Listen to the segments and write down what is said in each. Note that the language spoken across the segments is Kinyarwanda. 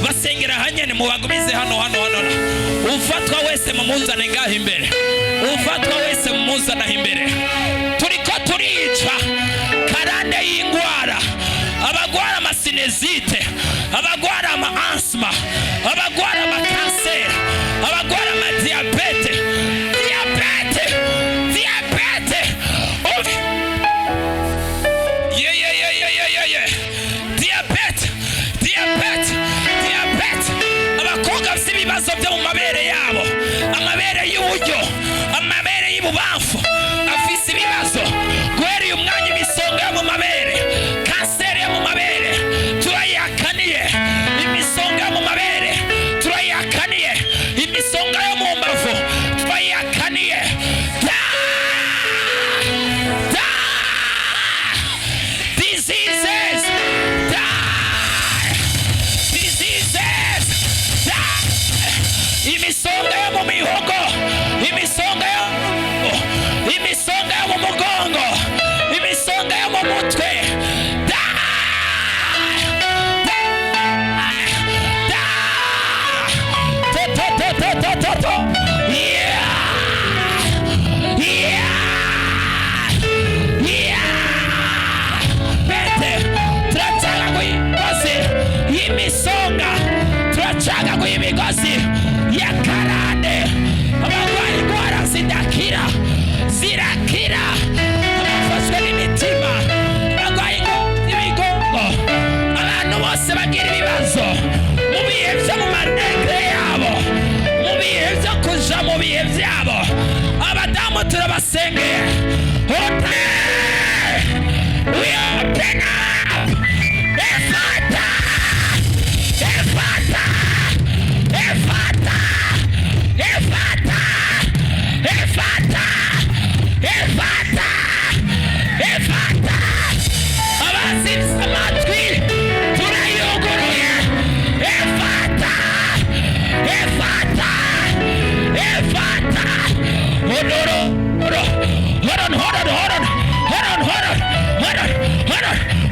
basengera hanyene mubagumize hano ufatwa wese mumunzane ngaho imbere, ufatwa wese mumuzana imbere. Turiko turica karande y'ingwara, abagwara amasinezite, abagwara ama-asma, abagwara ama-kanseri, abagwara ama-diabete, diabete. Abakobwa bafite ibibazo byo mu mabere yabo, amabere y'uburyo, amabere y'ibubamfu afise ibibazo. Guhera uyu mwanya imisonga yo mu mabere, kanseri yo mu mabere turayihakaniye. Imisonga yo mu mabere turayihakaniye. Imisonga yo mu mbavu turayihakaniye. Diseases imisonga yo mu mihogo, imisonga yo mu mugongo, imisonga yo mu mutwe, imisonga turacaga ku imigozi ya karande. Abarwaye indwara zidakira zirakira, abafashwe n'imitima, abarwaye imigongo, abantu bose bagira ibibazo mu bihe byo mu manegre yabo, mu bihe byo kuja mu bihe byabo. Abadamu turabasengeye, we open up.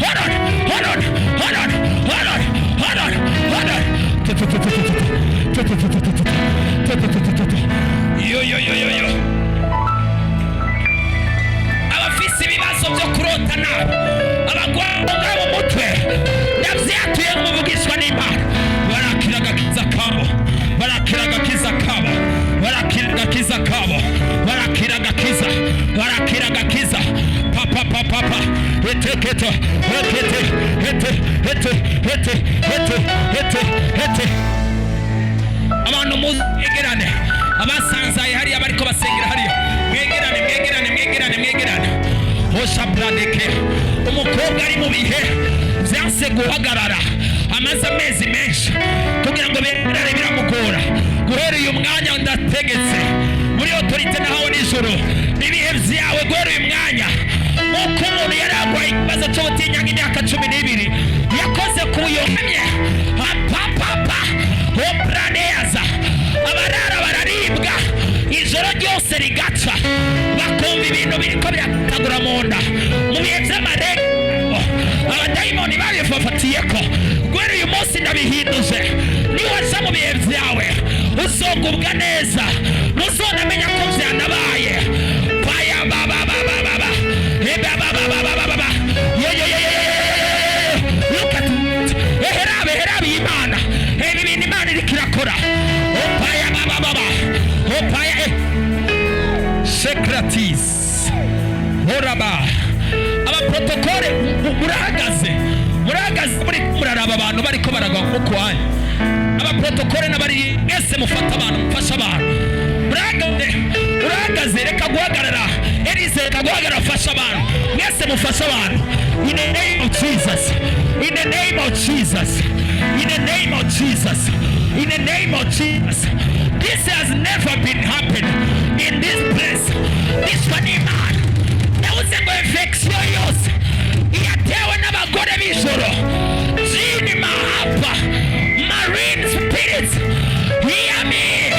Hold on. yo abafise ibibazo byo kurota nabi, abagwanga mu mutwe yavyatuye nk'umuvugishwa n'Imana, barakira agakiza kabo, barakira agakiza kabo, barakira agakiza kabo, barakira agakiza, barakira agakiza. Papa eteketo hete abantu mwegerane, abasanzaye hariya bariko basengera hariya, mwegerane hosha bradeke. Umukobwa ari mu bihe vyanse guhagarara, amaze amezi menshi kugira ngo begerane biramugora. Guhera uyu mwanya ndategetse muri autorite nahawe nijoro, ibihe vyawe guhera uyu mwanya, uko umuntu yaragwaye ikibazo cyo gutinya imyaka 12 yakoze kuyohamye papa opraneza, abarara bararibwa ijoro ryose rigaca, bakumva ibintu biriko biratagura mu nda, mu bihe vy'amarego abadayimoni babifafatiyeko. Guhera uyu munsi ndabihinduje, niwaza mu bihe vyawe uzogubwa neza, ntuzonamenya ko vyanabaye. Paya baba herabe Imana, ibi bintu Imana iriko irakora. Opaya baba opaya secretis horaba. Abaprotokole murahagaze muri muraraba abantu bariko baragwa nkuko wanyu. Abaprotokole n'abari mwese mufata abantu, mufasha abantu. Urahagaze reka guhagarara, Elise reka guhagarara, fasha abantu mwese, mufasha abantu. In the name of Jesus, in the name of Jesus, in the name of Jesus, in the name of Jesus. This has never been happened in this place. This funny man, yavuze ngo infection yose yatewe n'abagore b'ijoro, jini mahapa, marine spirits, hear me.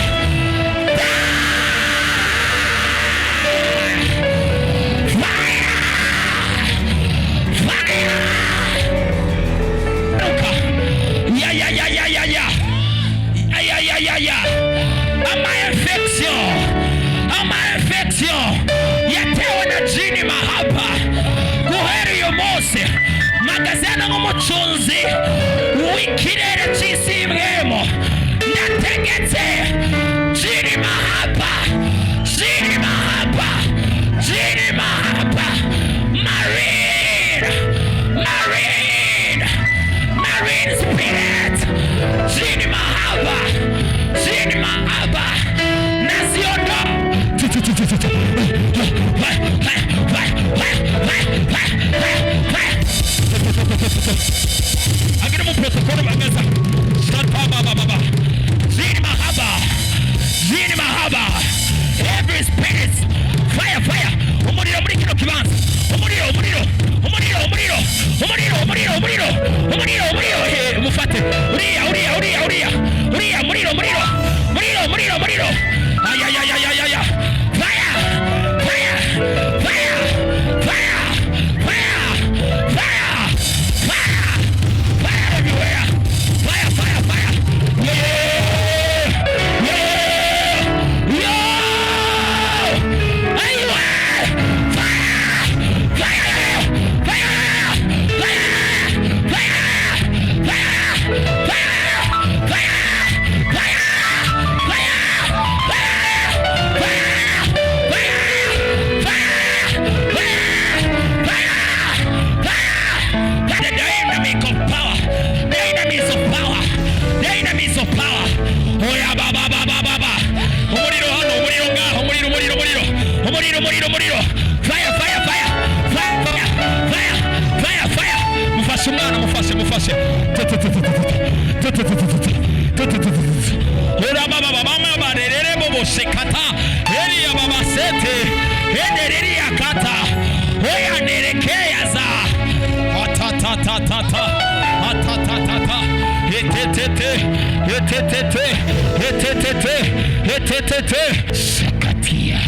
Ama infection yatewe na jini mahaba. Guhera uyu munsi magazana nk'umucunzi w'ikirere c'isi imwemo, ndategetse jini mahaba, jini mahaba, jini mahaba, marine spirit, jini mahaba, jini mahaba, nasiondo agira mu protocol bagaza baba jini mahaba, every spirit, fire umuriro muri kino kibanza, umuriro mufate uriya muriro ayayayayaya, fire everywhere, fire mufashe ora baba mama barerere bobo sekata eri ya baba sete edereri akata oya nerekea za atatata etetete sakatia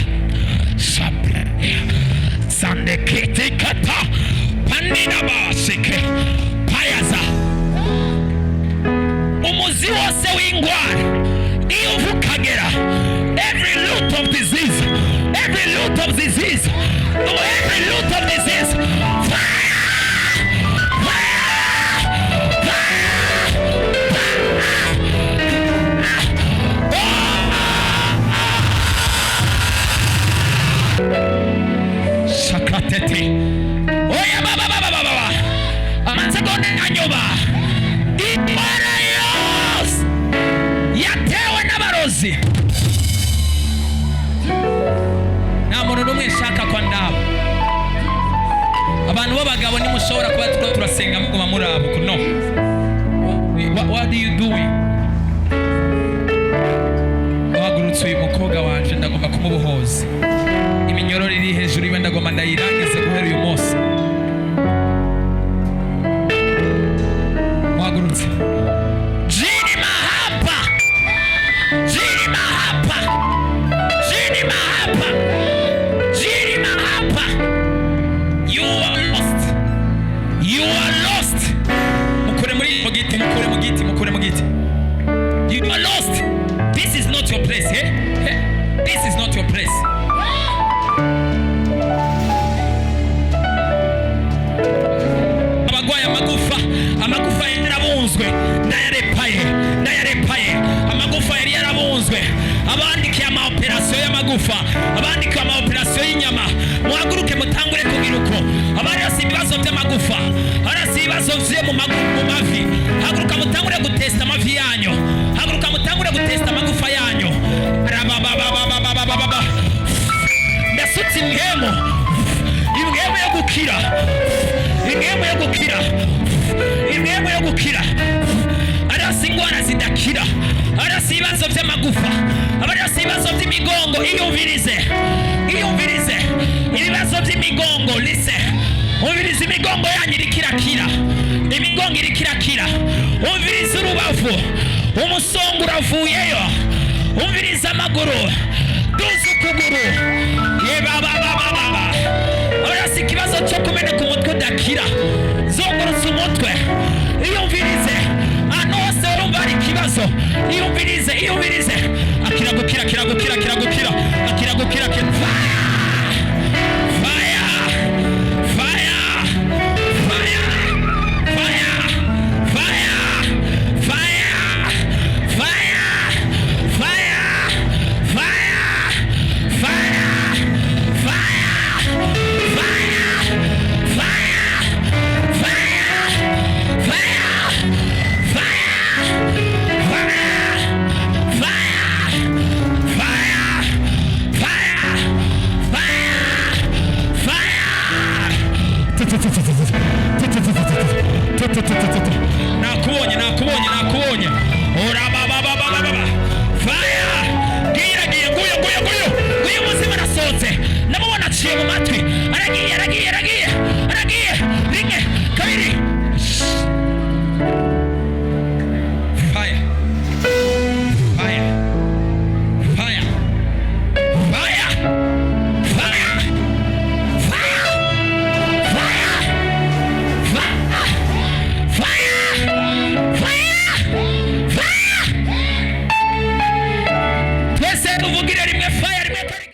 sabre sandekete kata panina basike payaza umuzi wose w'ingwara abantu b'abagabo nimushobora kuba turasenga muguma muri abo. No, what do you doing? Wahagurutse uyu mukobwa wanje ndagomba kumubohoza. Iminyororo iri hejuru iwe ndagomba ndayirangize guhera uyu munsi. Wahagurutse. Jini mahaba. Jini mahaba. Jini mahaba. Jini mahaba. You are lost. You are lost. Mukure muri mugiti, mukure mugiti, mukure mugiti. You are lost. This is not your place, eh? This is not your place. Abagwaya amagufa yarabunzwe, ndayarepaye. Amagufa yari yarabunzwe. Abandikiye ama operation y'amagufa, abandikiye ama operation y'inyama. Muhaguruke mutangure kugira uko. Abari hasi ibibazo by'amagufa, harasi ibibazo vye mu mavi. Haguruka mutangure gutesta amavi yanyu. Haguruka mutangure gutesta amagufa yanyu. Ndasutse imhemo yo gukira. Imhemo yo gukira. Arasi ingwara zidakira. Arasi ibibazo by'amagufa. Arasi ibibazo by'imigongo. Iyumvirize. Ibibazo by'imigongo. Listen. Umvirize imigongo yanyu irikirakira. Imigongo irikirakira. Umvirize urubavu. Umusongo uravuyeyo. Umvirize amaguru. Duze ukuguru. Arasi ikibazo cyo kumeneka umutwe udakira. Zongurutse umutwe. Iyumvirize. Ahantu hose urumva hari ikibazo. Iyumvirize. Akira gukira. Nakubonye. Ora baba. Fire. Giye. Guyo muzima nasohotse. Namubona aciye mu matwi. Aragiye.